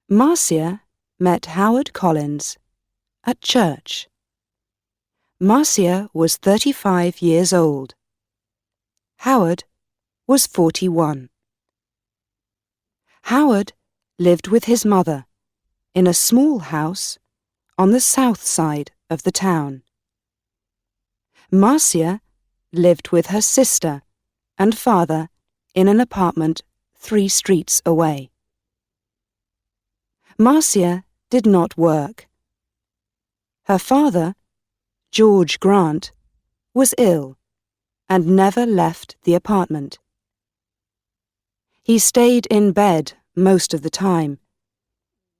Marcia met Howard Collins at church. Marcia was 35 years old. Howard was 41. Howard lived with his mother in a small house on the south side of the town. Marcia lived with her sister and father in an apartment 3 streets away. Marcia did not work. Her father, George Grant, was ill and never left the apartment. He stayed in bed most of the time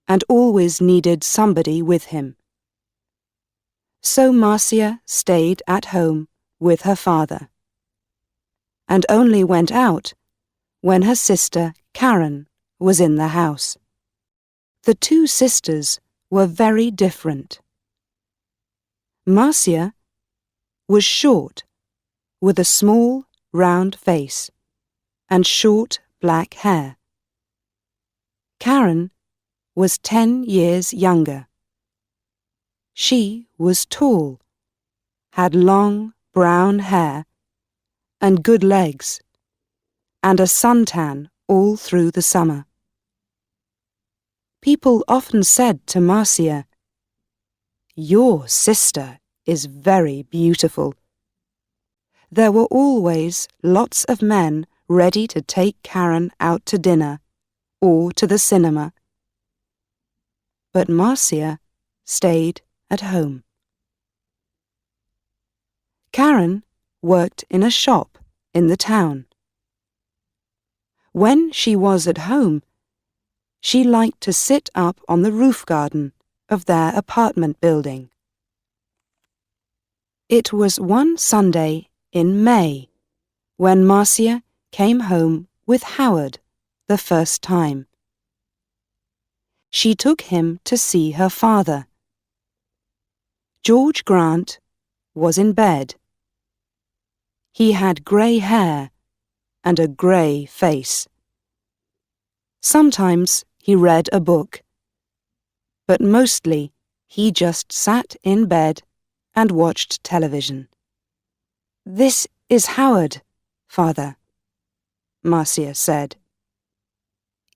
and always needed somebody with him. So Marcia stayed at home with her father and only went out when her sister Karen was in the house. The 2 sisters were very different. Marcia was short, with a small, round face and short black hair. Karen was 10 years younger. She was tall, had long brown hair and good legs, and a suntan all through the summer. People often said to Marcia, "Your sister is very beautiful." There were always lots of men ready to take Karen out to dinner or to the cinema. But Marcia stayed at home. Karen worked in a shop in the town. When she was at home, she liked to sit up on the roof garden of their apartment building. It was one Sunday in May when Marcia came home with Howard the first time. She took him to see her father. George Grant was in bed. He had grey hair and a grey face. Sometimes he read a book, but mostly he just sat in bed and watched television. "This is Howard, Father," Marcia said.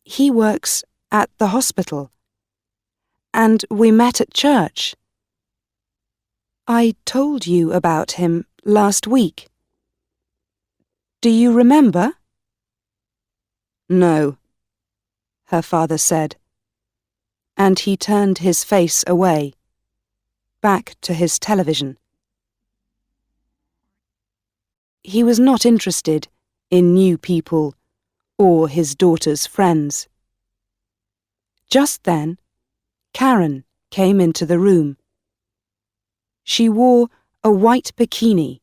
"He works at the hospital, and we met at church. I told you about him last week. Do you remember?" "No," her father said, and he turned his face away, back to his television. He was not interested in new people or his daughter's friends. Just then, Karen came into the room. She wore a white bikini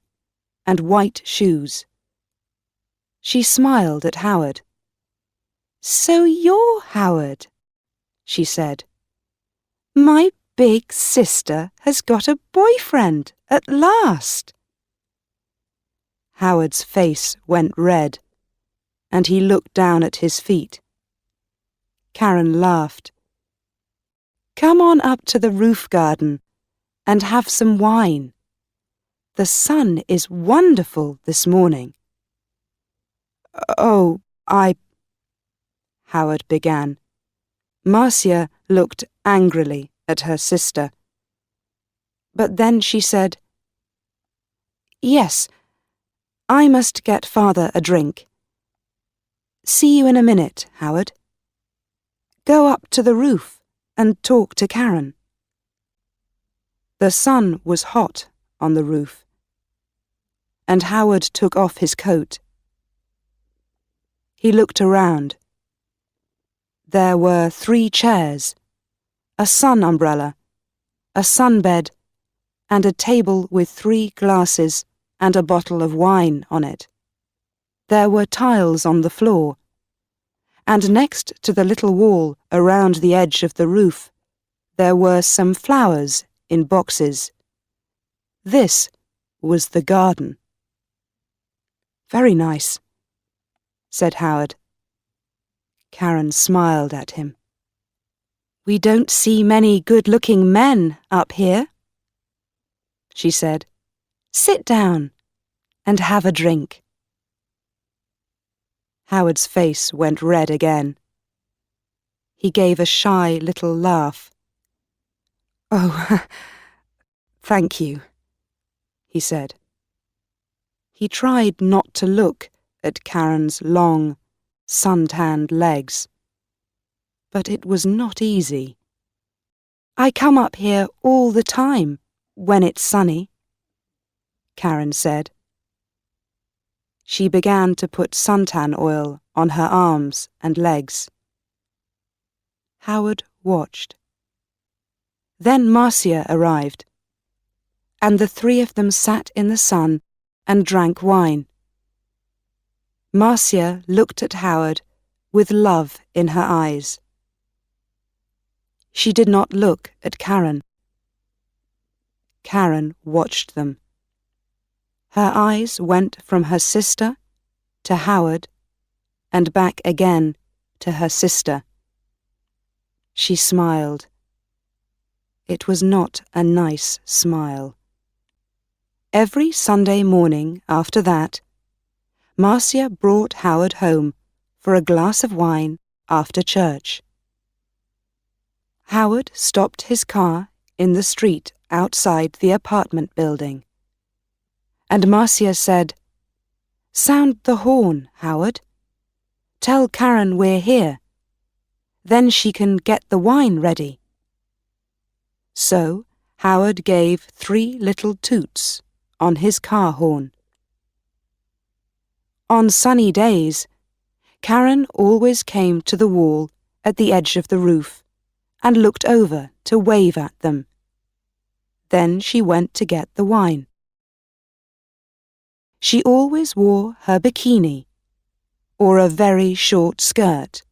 and white shoes. She smiled at Howard. "So you're Howard," she said. "My big sister has got a boyfriend at last." Howard's face went red, and he looked down at his feet. Karen laughed. "Come on up to the roof garden and have some wine. The sun is wonderful this morning." "Oh, Howard began. Marcia looked angrily at her sister. But then she said, "Yes, I must get Father a drink. See you in a minute, Howard. Go up to the roof and talk to Karen." The sun was hot on the roof, and Howard took off his coat. He looked around. There were 3 chairs, a sun umbrella, a sunbed, and a table with 3 glasses and a bottle of wine on it. There were tiles on the floor, and next to the little wall around the edge of the roof, there were some flowers in boxes. This was the garden. "Very nice," said Howard. Karen smiled at him. "We don't see many good-looking men up here," she said. "Sit down and have a drink." Howard's face went red again. He gave a shy little laugh. "Oh, thank you," he said. He tried not to look at Karen's long, sun-tanned legs, but it was not easy. "I come up here all the time when it's sunny," Karen said. She began to put suntan oil on her arms and legs. Howard watched. Then Marcia arrived, and the three of them sat in the sun and drank wine. Marcia looked at Howard with love in her eyes. She did not look at Karen. Karen watched them. Her eyes went from her sister to Howard and back again to her sister. She smiled. It was not a nice smile. Every Sunday morning after that, Marcia brought Howard home for a glass of wine after church. Howard stopped his car in the street outside the apartment building, and Marcia said, "Sound the horn, Howard. Tell Karen we're here. Then she can get the wine ready." So Howard gave 3 little toots on his car horn. On sunny days, Karen always came to the wall at the edge of the roof and looked over to wave at them. Then she went to get the wine. She always wore her bikini or a very short skirt.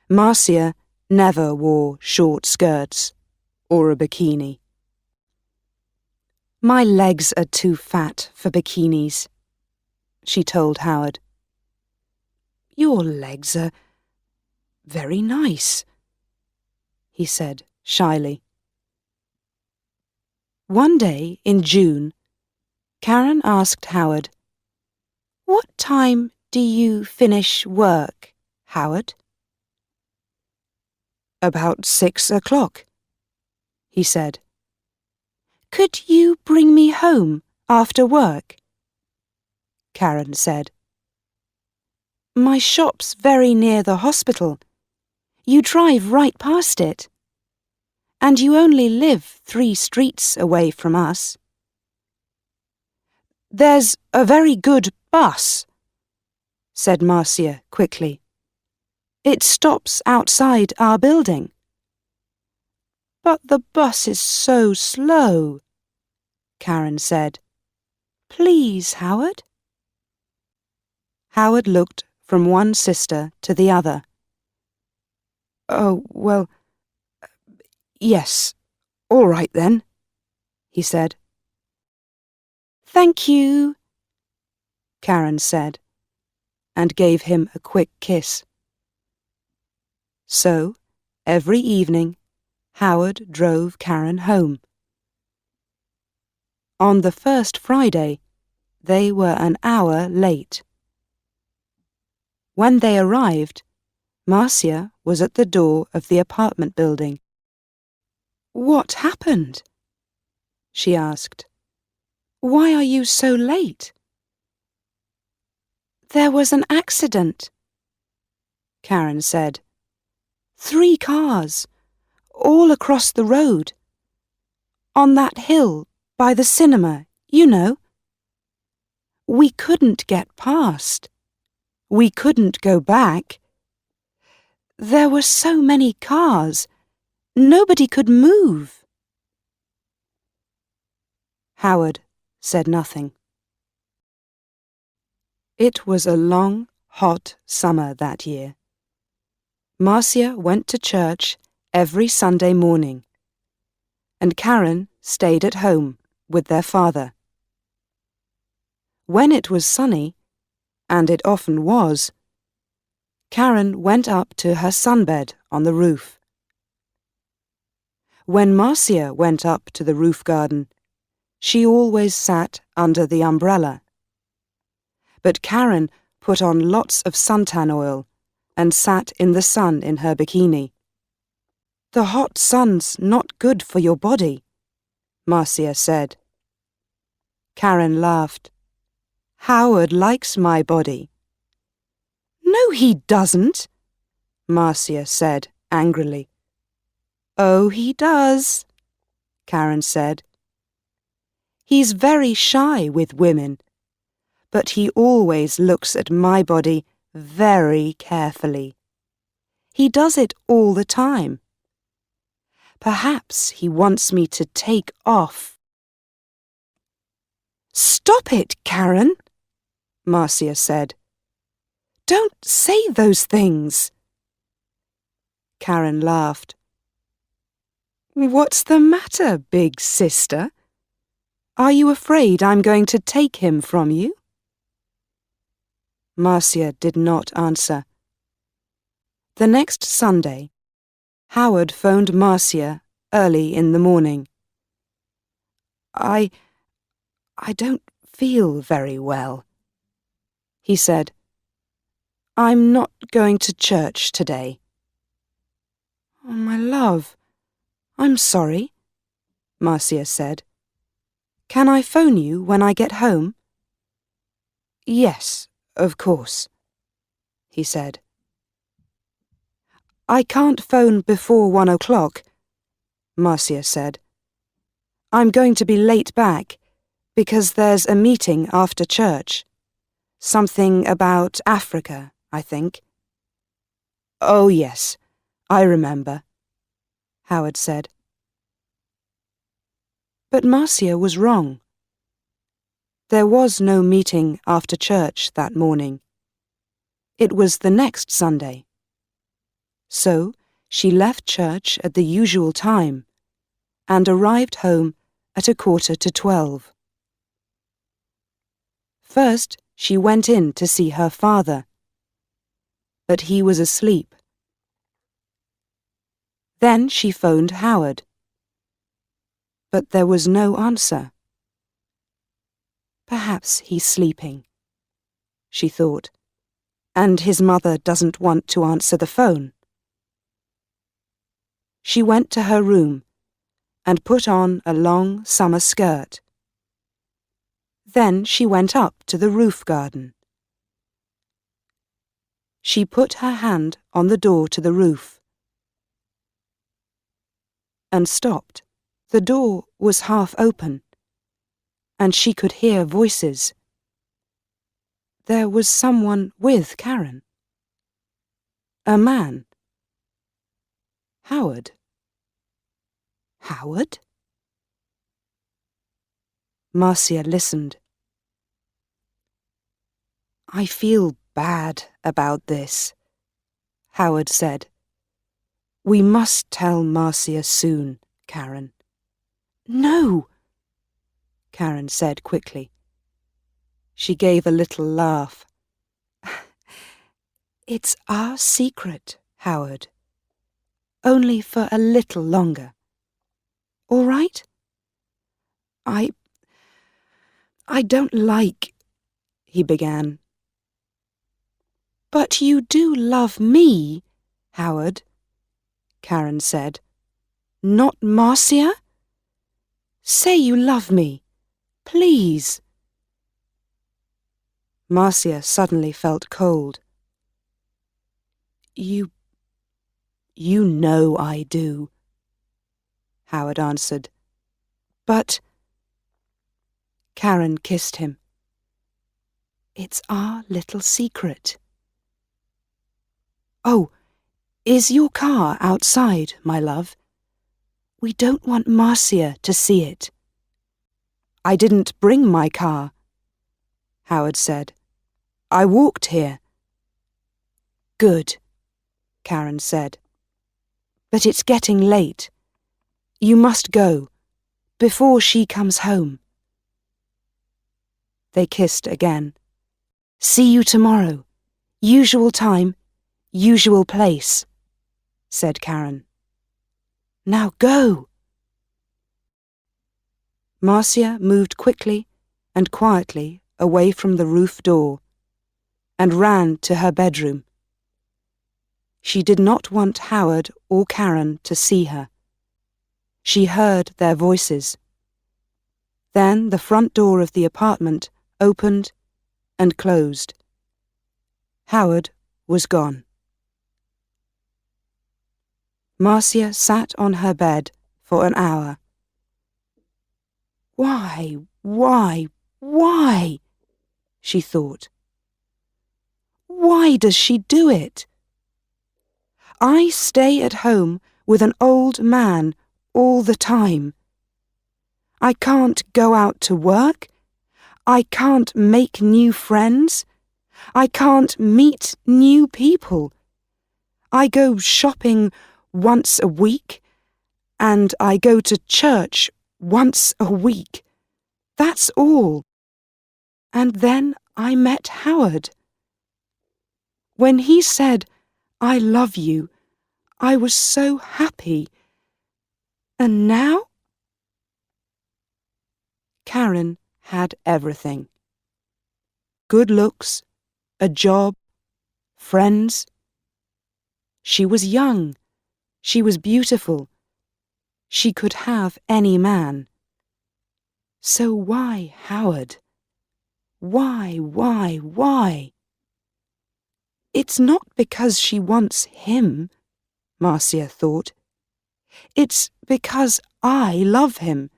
Marcia never wore short skirts or a bikini. "My legs are too fat for bikinis," she told Howard. "Your legs are very nice," he said shyly. One day in June, Karen asked Howard, "What time do you finish work, Howard?" "About 6 o'clock," he said. "Could you bring me home after work?" Karen said. "My shop's very near the hospital. You drive right past it. And you only live 3 streets away from us." "There's a very good bus," said Marcia quickly. "It stops outside our building." "But the bus is so slow," Karen said. "Please, Howard." Howard looked from one sister to the other. "Oh, well, yes, all right then," he said. "Thank you," Karen said, and gave him a quick kiss. So, every evening, Howard drove Karen home. On the first Friday, they were an hour late. When they arrived, Marcia was at the door of the apartment building. "What happened?" she asked. "Why are you so late?" "There was an accident," Karen said. 3 cars, all across the road. On that hill by the cinema, you know. We couldn't get past. We couldn't go back. There were so many cars. Nobody could move." Howard said nothing. It was a long, hot summer that year. Marcia went to church every Sunday morning, and Karen stayed at home with their father. When it was sunny, and it often was, Karen went up to her sunbed on the roof. When Marcia went up to the roof garden, she always sat under the umbrella. But Karen put on lots of suntan oil and sat in the sun in her bikini. "The hot sun's not good for your body," Marcia said. Karen laughed. "Howard likes my body." "No, he doesn't," Marcia said angrily. "Oh, he does," Karen said. "He's very shy with women, but he always looks at my body very carefully. He does it all the time. Perhaps he wants me to take off." "Stop it, Karen," Marcia said. "Don't say those things." Karen laughed. "What's the matter, big sister? Are you afraid I'm going to take him from you?" Marcia did not answer. The next Sunday, Howard phoned Marcia early in the morning. I don't feel very well," he said. "I'm not going to church today." "Oh, my love, I'm sorry," Marcia said. "Can I phone you when I get home?" "Yes, of course," he said. "I can't phone before 1 o'clock," Marcia said. "I'm going to be late back because there's a meeting after church. Something about Africa, I think." "Oh, yes, I remember," Howard said. But Marcia was wrong. There was no meeting after church that morning. It was the next Sunday. So she left church at the usual time and arrived home at 11:45. First, she went in to see her father, but he was asleep. Then she phoned Howard, but there was no answer. Perhaps he's sleeping, she thought, and his mother doesn't want to answer the phone. She went to her room and put on a long summer skirt. Then she went up to the roof garden. She put her hand on the door to the roof and stopped. The door was half open, and she could hear voices. There was someone with Karen. A man. Howard. Howard? Marcia listened. "I feel bad about this," Howard said. "We must tell Marcia soon, Karen." "No," Karen said quickly. She gave a little laugh. "It's our secret, Howard. Only for a little longer. All right? I don't like," he began. "But you do love me, Howard," Karen said. "Not Marcia? Say you love me, please." Marcia suddenly felt cold. You know I do," Howard answered. "But—" Karen kissed him. "It's our little secret." "Oh, is your car outside, my love? We don't want Marcia to see it." "I didn't bring my car," Howard said. "I walked here." "Good," Karen said. "But it's getting late. You must go, before she comes home." They kissed again. "See you tomorrow. Usual time, usual place," said Karen. "Now go." Marcia moved quickly and quietly away from the roof door and ran to her bedroom. She did not want Howard or Karen to see her. She heard their voices. Then the front door of the apartment opened and closed. Howard was gone. Marcia sat on her bed for an hour. Why, she thought. Why does she do it? I stay at home with an old man all the time. I can't go out to work. I can't make new friends. I can't meet new people. I go shopping once a week, and I go to church once a week. That's all. And then I met Howard. When he said, "I love you," I was so happy. And now? Karen had everything. Good looks, a job, friends. She was young. She was beautiful. She could have any man. So why Howard? Why? It's not because she wants him, Marcia thought. It's because I love him.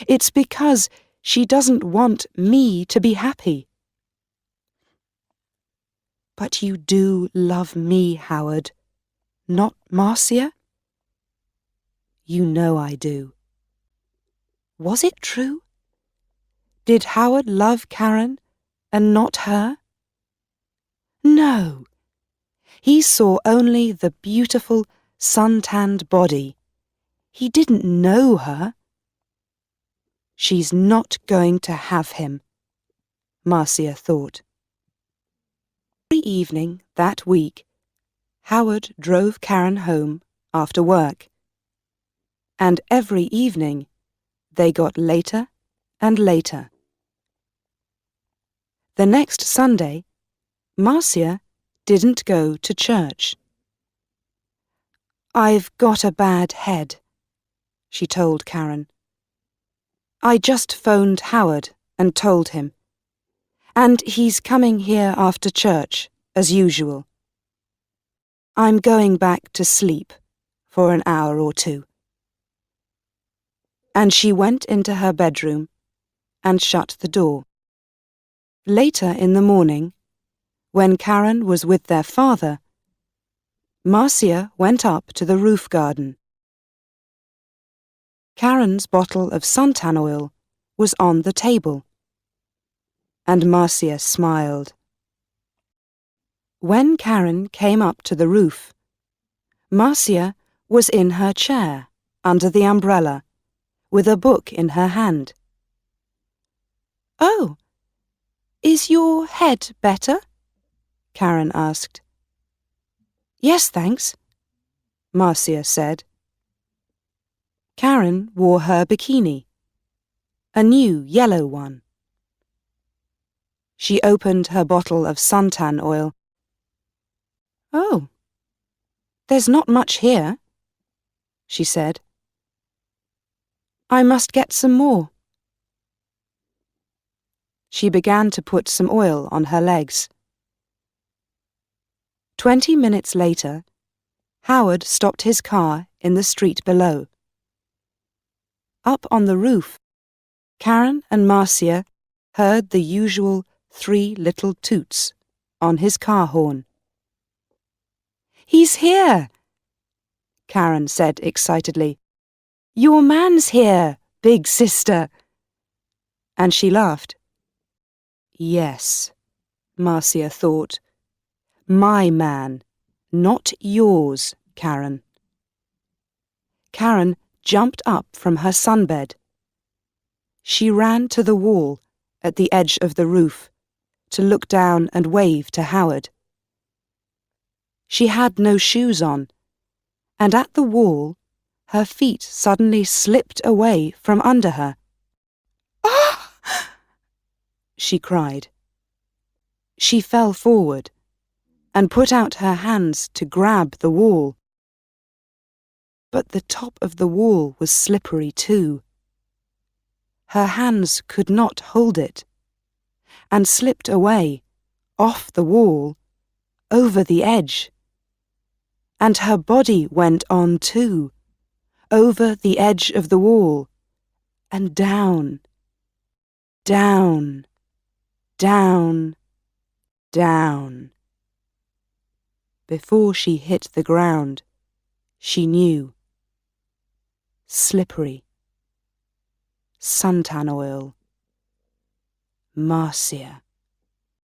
It's because she doesn't want me to be happy. But you do love me, Howard, not Marcia? You know I do. Was it true? Did Howard love Karen and not her? No. He saw only the beautiful, sun-tanned body. He didn't know her. She's not going to have him, Marcia thought. Every evening that week, Howard drove Karen home after work. And every evening, they got later and later. The next Sunday, Marcia didn't go to church. "I've got a bad head," she told Karen. "I just phoned Howard and told him. And he's coming here after church, as usual. I'm going back to sleep for an hour or two." And she went into her bedroom and shut the door. Later in the morning, when Karen was with their father, Marcia went up to the roof garden. Karen's bottle of suntan oil was on the table, and Marcia smiled. When Karen came up to the roof, Marcia was in her chair under the umbrella, with a book in her hand. "Oh, is your head better?" Karen asked. "Yes, thanks," Marcia said. Karen wore her bikini, a new yellow one. She opened her bottle of suntan oil. "Oh, there's not much here," she said. "I must get some more." She began to put some oil on her legs. 20 minutes later, Howard stopped his car in the street below. Up on the roof, Karen and Marcia heard the usual 3 little toots on his car horn. "He's here!" Karen said excitedly. "Your man's here, big sister!" And she laughed. Yes, Marcia thought. My man, not yours, Karen. Karen jumped up from her sunbed. She ran to the wall at the edge of the roof to look down and wave to Howard. She had no shoes on, and at the wall her feet suddenly slipped away from under her. Ah! She cried. She fell forward and put out her hands to grab the wall. But the top of the wall was slippery too. Her hands could not hold it, and slipped away, off the wall, over the edge. And her body went on too, over the edge of the wall, and down, down, down, down. Before she hit the ground, she knew. Slippery. Suntan oil. Marcia.